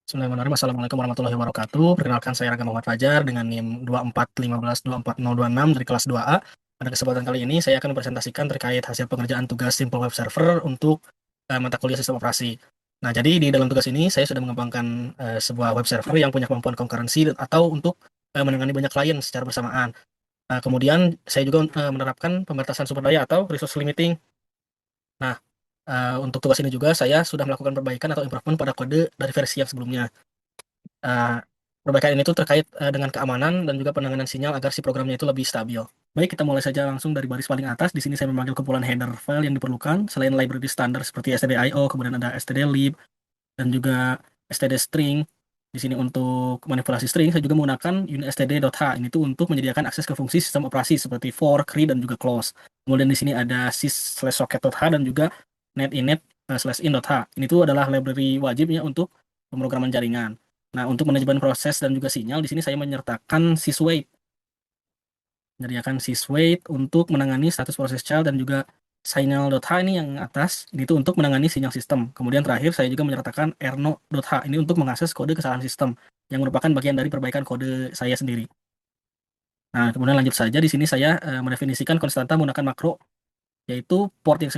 Bismillahirrahmanirrahim. Assalamualaikum warahmatullahi wabarakatuh. Perkenalkan saya Ragam Muhammad Fajar dengan NIM 241524026 dari kelas 2A. Pada kesempatan kali ini saya akan mempresentasikan terkait hasil pengerjaan tugas Simple Web Server untuk mata kuliah sistem operasi. Nah, jadi di dalam tugas ini saya sudah mengembangkan sebuah web server yang punya kemampuan concurrency atau untuk menangani banyak klien secara bersamaan. Kemudian saya juga menerapkan pembatasan sumber daya atau resource limiting. Nah, untuk tugas ini juga saya sudah melakukan perbaikan atau improvement pada kode dari versi yang sebelumnya. Eh, Perbaikan ini tuh terkait dengan keamanan dan juga penanganan sinyal agar si programnya itu lebih stabil. Baik, kita mulai saja langsung dari baris paling atas. Di sini saya memanggil kumpulan header file yang diperlukan. Selain library standar seperti stdio, kemudian ada stdlib, dan juga stdstring. Di sini untuk manipulasi string, saya juga menggunakan unit std.h. Ini tuh untuk menyediakan akses ke fungsi sistem operasi seperti for, create, dan juga close. Kemudian di sini ada sys/socket.h dan juga netinit/in.h. Ini tuh adalah library wajibnya untuk pemrograman jaringan. Nah, untuk manajemen proses dan juga sinyal, di sini saya menyertakan syswait. Menyediakan syswait untuk menangani status proses child dan juga signal.h ini yang atas. Ini tuh untuk menangani sinyal sistem. Kemudian terakhir saya juga menyertakan erno.h ini untuk mengakses kode kesalahan sistem yang merupakan bagian dari perbaikan kode saya sendiri. Nah, kemudian lanjut saja di sini saya mendefinisikan konstanta menggunakan makro, yaitu port yang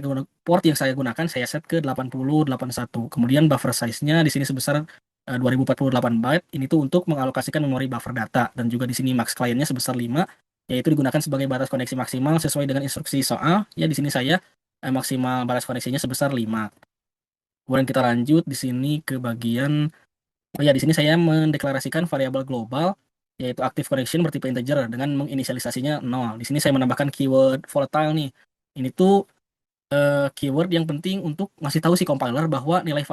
saya gunakan saya set ke 8081. Kemudian buffer size-nya di sini sebesar 2048 byte. Ini tuh untuk mengalokasikan memori buffer data, dan juga di sini max client-nya sebesar 5, yaitu digunakan sebagai batas koneksi maksimal sesuai dengan instruksi soal. Ya, di sini saya maksimal batas koneksinya sebesar 5. Kemudian kita lanjut di sini ke bagian di sini saya mendeklarasikan variabel global yaitu active connection bertipe integer dengan menginisialisasinya 0. Di sini saya menambahkan keyword volatile nih. Ini tuh keyword yang penting untuk ngasih tahu si compiler bahwa nilai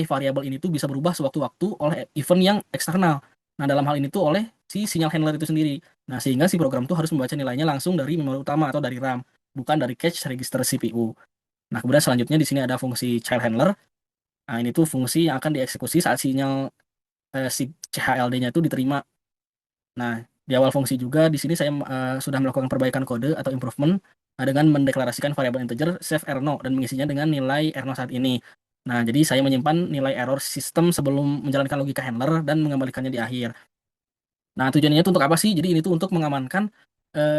variabel ini tuh bisa berubah sewaktu-waktu oleh event yang eksternal. Nah, dalam hal ini tuh oleh si sinyal handler itu sendiri. Nah, sehingga si program tuh harus membaca nilainya langsung dari memori utama atau dari RAM, bukan dari cache register CPU. Nah, kemudian selanjutnya di sini ada fungsi child handler. Nah, ini tuh fungsi yang akan dieksekusi saat sinyal si CHLD-nya itu diterima. Nah, di awal fungsi juga di sini saya sudah melakukan perbaikan kode atau improvement dengan mendeklarasikan variabel integer save erno dan mengisinya dengan nilai erno saat ini. Nah, jadi saya menyimpan nilai error sistem sebelum menjalankan logika handler dan mengembalikannya di akhir. Nah, tujuannya itu untuk apa sih? Jadi ini tuh untuk mengamankan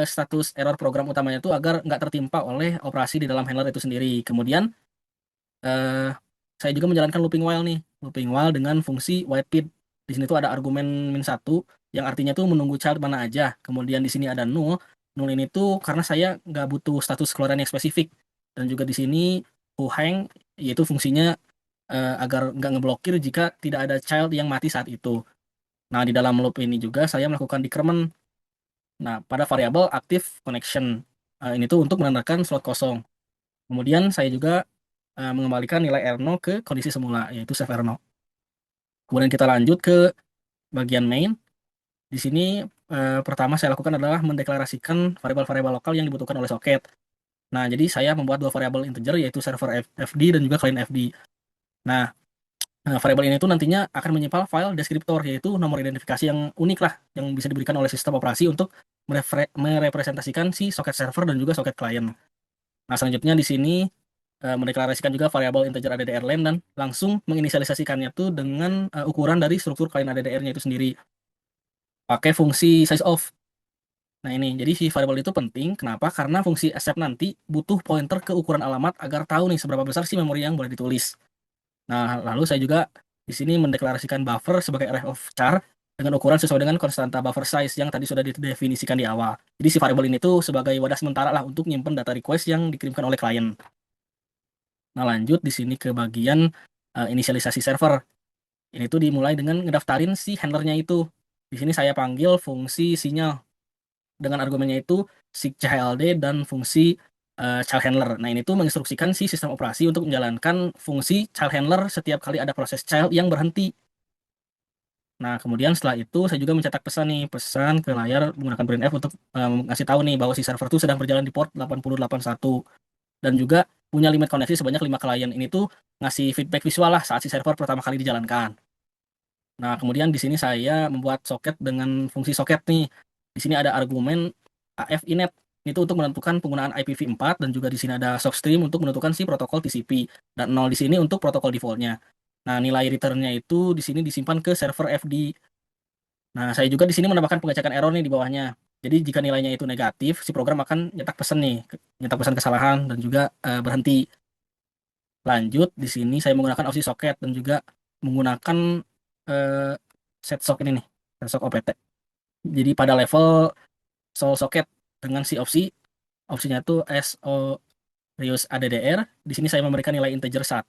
status error program utamanya itu agar nggak tertimpa oleh operasi di dalam handler itu sendiri. Kemudian eh, saya juga menjalankan looping while nih, looping while dengan fungsi whitePid. Di sini tuh ada argumen -1 yang artinya tuh menunggu child mana aja. Kemudian di sini ada null. Null ini tuh karena saya nggak butuh status keluaran yang spesifik. Dan juga di sini hang yaitu fungsinya agar nggak ngeblokir jika tidak ada child yang mati saat itu. Nah, di dalam loop ini juga saya melakukan decrement. Nah, pada variabel active connection. Ini tuh untuk menandakan slot kosong. Kemudian saya juga mengembalikan nilai Erno ke kondisi semula, yaitu save Erno. Kemudian kita lanjut ke bagian main. Di sini pertama saya lakukan adalah mendeklarasikan variabel-variabel lokal yang dibutuhkan oleh soket. Nah, jadi saya membuat dua variabel integer, yaitu server FD dan juga client FD. Nah, variabel ini tuh nantinya akan menyimpan file deskriptor, yaitu nomor identifikasi yang unik lah, yang bisa diberikan oleh sistem operasi untuk merepresentasikan si soket server dan juga soket client. Nah, selanjutnya di sini mendeklarasikan juga variabel integer ADDR len dan langsung menginisialisasikannya tuh dengan ukuran dari struktur klien ADDR-nya itu sendiri pakai fungsi size of. Nah, ini jadi si variabel itu penting. Kenapa? Karena fungsi accept nanti butuh pointer ke ukuran alamat agar tahu nih seberapa besar sih memori yang boleh ditulis. Nah, lalu saya juga di sini mendeklarasikan buffer sebagai array of char dengan ukuran sesuai dengan konstanta buffer size yang tadi sudah didefinisikan di awal. Jadi si variabel ini tuh sebagai wadah sementara lah untuk nyimpen data request yang dikirimkan oleh klien. Nah, lanjut di sini ke bagian inisialisasi server. Ini tuh dimulai dengan ngedaftarin si handlernya itu. Di sini saya panggil fungsi sinyal dengan argumennya itu sigchld dan fungsi child handler. Nah, ini tuh menginstruksikan si sistem operasi untuk menjalankan fungsi child handler setiap kali ada proses child yang berhenti. Nah, kemudian setelah itu saya juga mencetak pesan nih, pesan ke layar menggunakan printf untuk ngasih tahu nih bahwa si server itu sedang berjalan di port 8081 dan juga punya limit koneksi sebanyak 5 klien. Ini tuh ngasih feedback visual lah saat si server pertama kali dijalankan. Nah, kemudian di sini saya membuat soket dengan fungsi soket nih. Di sini ada argumen AF-inet itu untuk menentukan penggunaan IPv4 dan juga di sini ada sockstream untuk menentukan si protokol TCP dan 0 di sini untuk protokol defaultnya. Nah, nilai returnnya itu di sini disimpan ke server FD. Nah, saya juga di sini menambahkan pengecekan error nih di bawahnya. Jadi jika nilainya itu negatif, si program akan nyetak pesan nih, nyetak pesan kesalahan dan juga berhenti. Lanjut, di sini saya menggunakan opsi socket dan juga menggunakan eh, set sock ini nih, set sock OPT. Jadi pada level sol socket dengan si opsinya itu SO reuse ADDR. Di sini saya memberikan nilai integer 1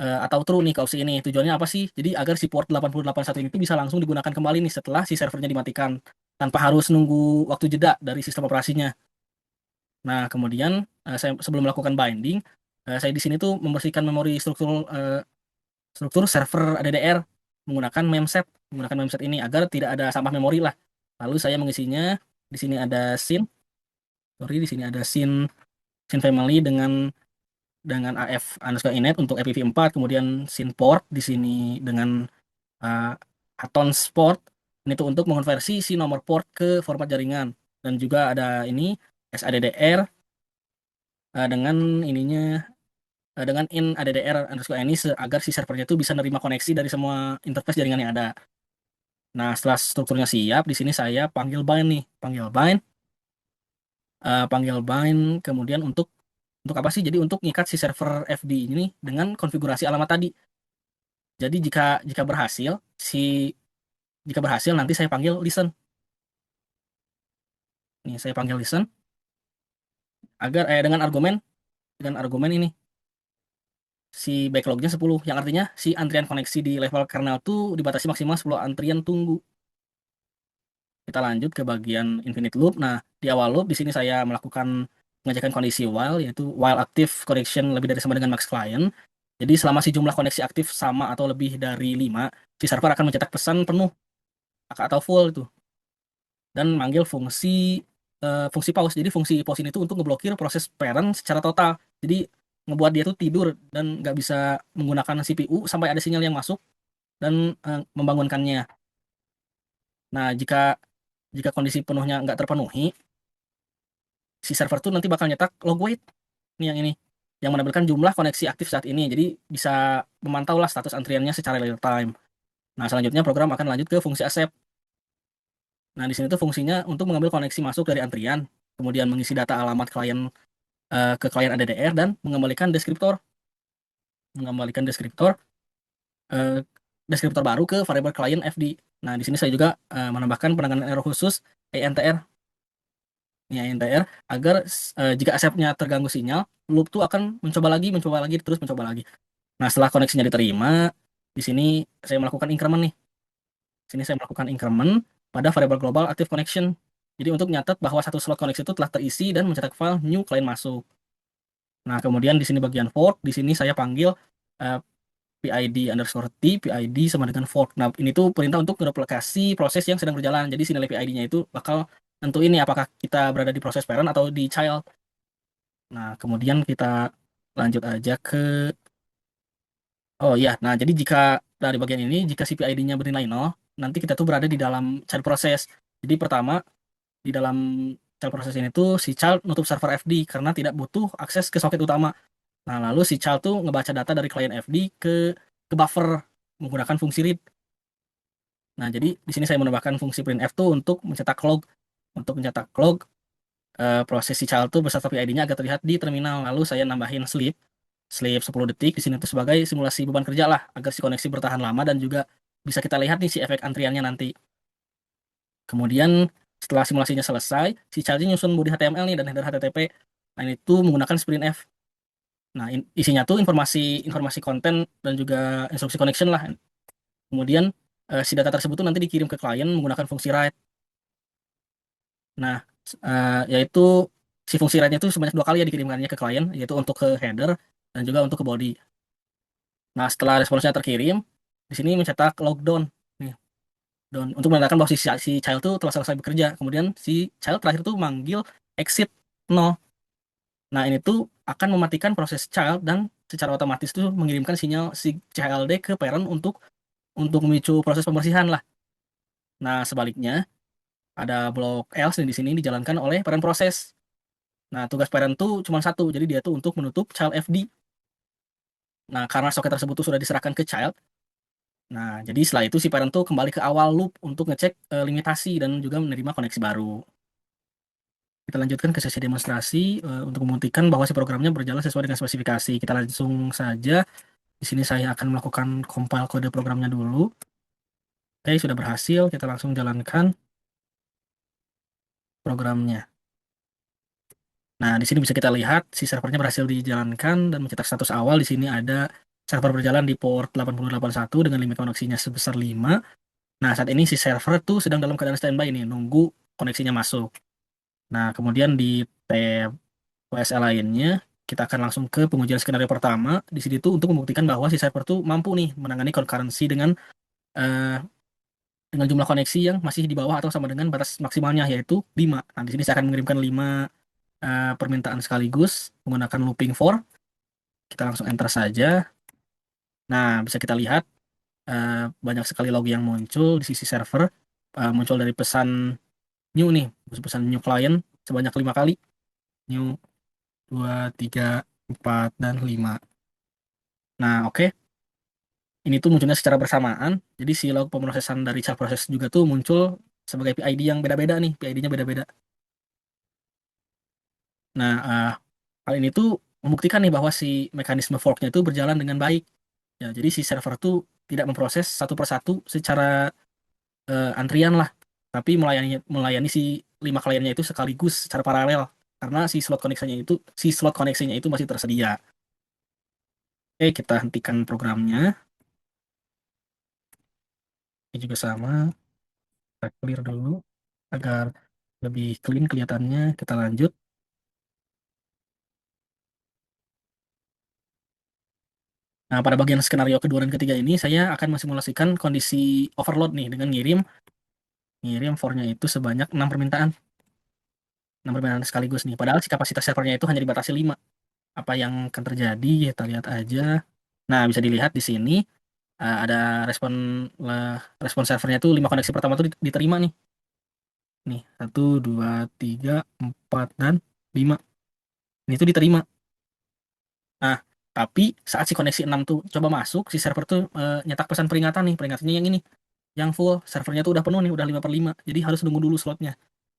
atau true nih ke opsi ini. Tujuannya apa sih? Jadi agar si port 8081 ini tuh bisa langsung digunakan kembali nih setelah si servernya dimatikan tanpa harus nunggu waktu jeda dari sistem operasinya. Nah, kemudian saya sebelum melakukan binding, saya di sini tuh membersihkan memori struktur server ADDR menggunakan memset ini agar tidak ada sampah memori lah. Lalu saya mengisinya di sini ada di sini ada scene family dengan AF underscore init untuk IPv4, kemudian scene port di sini dengan uh, Aton Sport ini tuh untuk mengonversi si nomor port ke format jaringan, dan juga ada ini SADDR dengan ininya dengan in ADDR underscore ini agar si servernya itu bisa nerima koneksi dari semua interface jaringan yang ada. Nah, setelah strukturnya siap, di sini saya panggil bind, kemudian untuk apa sih? Jadi untuk ngikat si server FD ini dengan konfigurasi alamat tadi. Jadi jika berhasil, jika berhasil nanti saya panggil listen. Nih saya panggil listen agar dengan argumen ini si backlognya 10, yang artinya si antrian koneksi di level kernel tuh dibatasi maksimal 10 antrian tunggu. Kita lanjut ke bagian infinite loop. Nah, di awal loop di sini saya melakukan pengecekan kondisi while, yaitu while active connection lebih dari sama dengan max client. Jadi selama si jumlah koneksi aktif sama atau lebih dari 5, si server akan mencetak pesan penuh atau full itu, dan manggil fungsi pause. Jadi fungsi pause ini tuh untuk ngeblokir proses parent secara total. Jadi ngebuat dia tuh tidur dan nggak bisa menggunakan CPU sampai ada sinyal yang masuk dan membangunkannya. Nah, jika jika kondisi penuhnya nggak terpenuhi, si server tuh nanti bakal nyetak log wait nih yang menampilkan jumlah koneksi aktif saat ini. Jadi bisa memantau lah status antriannya secara real time. Nah, selanjutnya program akan lanjut ke fungsi accept. Nah, di sini tuh fungsinya untuk mengambil koneksi masuk dari antrian, kemudian mengisi data alamat klien ke klien ADDR dan mengembalikan eh, deskriptor baru ke variabel klien FD. Nah, di sini saya juga menambahkan penanganan error khusus ENTR. Ya, ENTR agar jika accept-nya terganggu sinyal, loop tuh akan mencoba lagi, terus mencoba lagi. Nah, setelah koneksinya diterima, di sini saya melakukan increment nih. Sini saya melakukan increment pada variabel global active connection. Jadi untuk nyatet bahwa satu slot koneksi itu telah terisi dan mencetak file new client masuk. Nah, kemudian di sini bagian fork, di sini saya panggil eh, PID underscore T, PID sama dengan fork. Nah, ini tuh perintah untuk mereplikasi proses yang sedang berjalan. Jadi si nilai PID-nya itu bakal nentuin nih apakah kita berada di proses parent atau di child. Nah, kemudian kita lanjut aja ke, oh iya, nah jadi jika dari bagian ini, jika si PID-nya bernilai 0, nanti kita tuh berada di dalam child proses. Jadi pertama, di dalam child proses ini tuh si child nutup server FD karena tidak butuh akses ke soket utama. Nah, lalu si child tuh ngebaca data dari klien FD ke buffer menggunakan fungsi read. Nah, jadi di sini saya menambahkan fungsi printf tuh untuk mencetak log. Untuk mencetak log, proses si child tuh beserta PID-nya agar terlihat di terminal. Lalu saya nambahin sleep 10 detik di sini tuh sebagai simulasi beban kerja lah agar si koneksi bertahan lama dan juga bisa kita lihat nih si efek antriannya nanti. Kemudian setelah simulasinya selesai, si child nyusun body HTML nih dan header HTTP. Nah, ini tuh menggunakan sprintf. Nah, isinya tuh informasi informasi konten dan juga instruksi connection lah. Kemudian si data tersebut tuh nanti dikirim ke klien menggunakan fungsi write. Nah, yaitu si fungsi write-nya itu sebanyak 2 kali ya dikirimkannya ke klien, yaitu untuk ke header dan juga untuk ke body. Nah, setelah responsnya terkirim, di sini mencetak logdown nih, down untuk menandakan bahwa si child itu telah selesai bekerja. Kemudian si child terakhir tuh manggil exit 0. Nah, ini tuh akan mematikan proses child dan secara otomatis tuh mengirimkan sinyal si CLD ke parent untuk memicu proses pembersihan lah. Nah, sebaliknya ada blok else nih di sini dijalankan oleh parent proses. Nah, tugas parent tuh cuma satu, jadi dia tuh untuk menutup child FD. Nah, karena soket tersebut tuh sudah diserahkan ke child, nah jadi setelah itu si parent tuh kembali ke awal loop untuk ngecek limitasi dan juga menerima koneksi baru. Kita lanjutkan ke sesi demonstrasi untuk membuktikan bahwa si programnya berjalan sesuai dengan spesifikasi. Kita langsung saja. Di sini saya akan melakukan compile kode programnya dulu. Oke, sudah berhasil. Kita langsung jalankan programnya. Nah, di sini bisa kita lihat si servernya berhasil dijalankan dan mencetak status awal. Di sini ada server berjalan di port 8081 dengan limit koneksinya sebesar 5. Nah, saat ini si server tuh sedang dalam keadaan standby ini, nunggu koneksinya masuk. Nah, kemudian di tab WSL lainnya, kita akan langsung ke pengujian skenario pertama. Di sini tuh untuk membuktikan bahwa si server tuh mampu nih menangani concurrency eh, dengan jumlah koneksi yang masih di bawah atau sama dengan batas maksimalnya, yaitu 5. Nah, di sini saya akan mengirimkan 5 permintaan sekaligus menggunakan looping for. Kita langsung enter saja. Nah, bisa kita lihat eh, banyak sekali log yang muncul di sisi server. Muncul dari pesan new nih, pesan new client sebanyak 5 kali. New 2, 3, 4, dan 5. Nah, oke. Ini tuh munculnya secara bersamaan. Jadi si log pemrosesan dari child process juga tuh muncul sebagai PID yang beda-beda nih. PID-nya beda-beda. Nah, hal ini tuh membuktikan nih bahwa si mekanisme forknya itu berjalan dengan baik. Ya, jadi si server tuh tidak memproses satu persatu secara antrian lah, tapi melayani melayani si 5 kliennya itu sekaligus secara paralel karena si slot koneksinya itu masih tersedia. Oke, kita hentikan programnya. Ini juga sama, kita clear dulu agar lebih clean kelihatannya. Kita lanjut. Nah, pada bagian skenario kedua dan ketiga ini, saya akan mensimulasikan kondisi overload nih dengan ngirim ngirim for-nya itu sebanyak 6 permintaan. 6 permintaan sekaligus nih. Padahal si kapasitas servernya itu hanya dibatasi 5. Apa yang akan terjadi? Kita lihat aja. Nah, bisa dilihat di sini ada respon servernya itu 5 koneksi pertama tuh diterima nih. Nih, 1, 2, 3, 4, dan 5. Ini tuh diterima. Nah, tapi saat si koneksi 6 tuh coba masuk, si server tuh nyetak pesan peringatan nih. Peringatannya yang ini. Yang full, servernya tuh udah penuh nih, udah 5/5. Jadi harus nunggu dulu slotnya.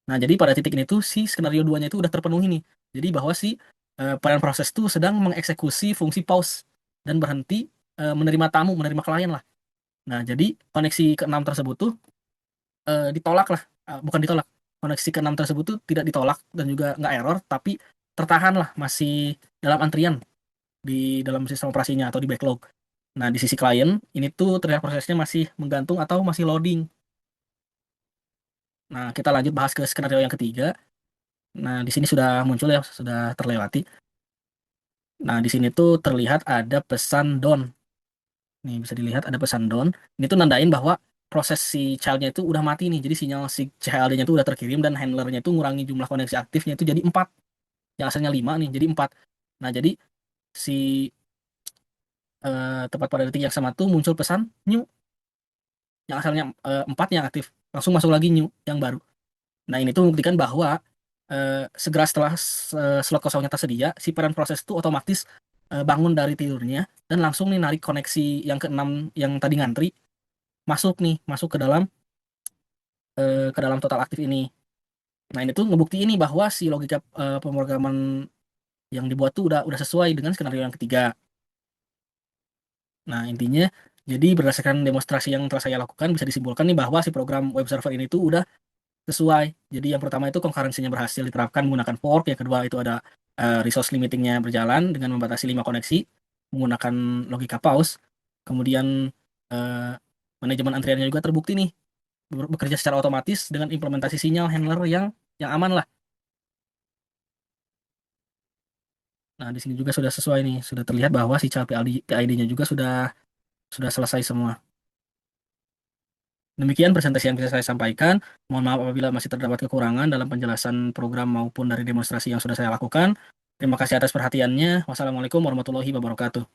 Nah, jadi pada titik ini tuh si skenario 2-nya itu udah terpenuhi nih. Jadi bahwa si parent proses tuh sedang mengeksekusi fungsi pause dan berhenti menerima tamu, menerima klien lah. Nah, jadi koneksi ke-6 tersebut tuh ditolak lah. Bukan ditolak. Koneksi ke-6 tersebut tuh tidak ditolak dan juga nggak error, tapi tertahan lah, masih dalam antrian di dalam sistem operasinya atau di backlog. Nah, di sisi klien, ini tuh terlihat prosesnya masih menggantung atau masih loading. Nah, kita lanjut bahas ke skenario yang ketiga. Nah, di sini sudah muncul ya, sudah terlewati. Nah, di sini tuh terlihat ada pesan down. Nih, bisa dilihat ada pesan down. Ini tuh nandain bahwa proses si childnya itu udah mati nih. Jadi sinyal si child-nya itu udah terkirim dan handlernya itu ngurangi jumlah koneksi aktifnya itu jadi 4. Yang asalnya 5 nih, jadi 4. Nah, jadi si tepat pada detik yang sama tuh muncul pesan new. Yang asalnya 4 yang aktif. Langsung masuk lagi new, yang baru. Nah, ini tuh membuktikan bahwa segera setelah slot kosongnya tersedia, si parent proses itu otomatis bangun dari tidurnya dan langsung nih narik koneksi yang ke-6 yang tadi ngantri masuk nih, masuk ke dalam total aktif ini. Nah, ini tuh ngebukti ini bahwa si logika pemrograman yang dibuat tuh udah sesuai dengan skenario yang ketiga. Nah, intinya jadi berdasarkan demonstrasi yang telah saya lakukan bisa disimpulkan nih bahwa si program web server ini tuh udah sesuai. Jadi yang pertama itu concurrency-nya berhasil diterapkan menggunakan fork, yang kedua itu ada resource limiting-nya berjalan dengan membatasi 5 koneksi menggunakan logika pause. Kemudian eh, manajemen antriannya juga terbukti nih bekerja secara otomatis dengan implementasi sinyal handler yang aman lah. Nah, di sini juga sudah sesuai nih, sudah terlihat bahwa si child PID-nya juga sudah selesai semua. Demikian presentasi yang bisa saya sampaikan. Mohon maaf apabila masih terdapat kekurangan dalam penjelasan program maupun dari demonstrasi yang sudah saya lakukan. Terima kasih atas perhatiannya. Wassalamualaikum warahmatullahi wabarakatuh.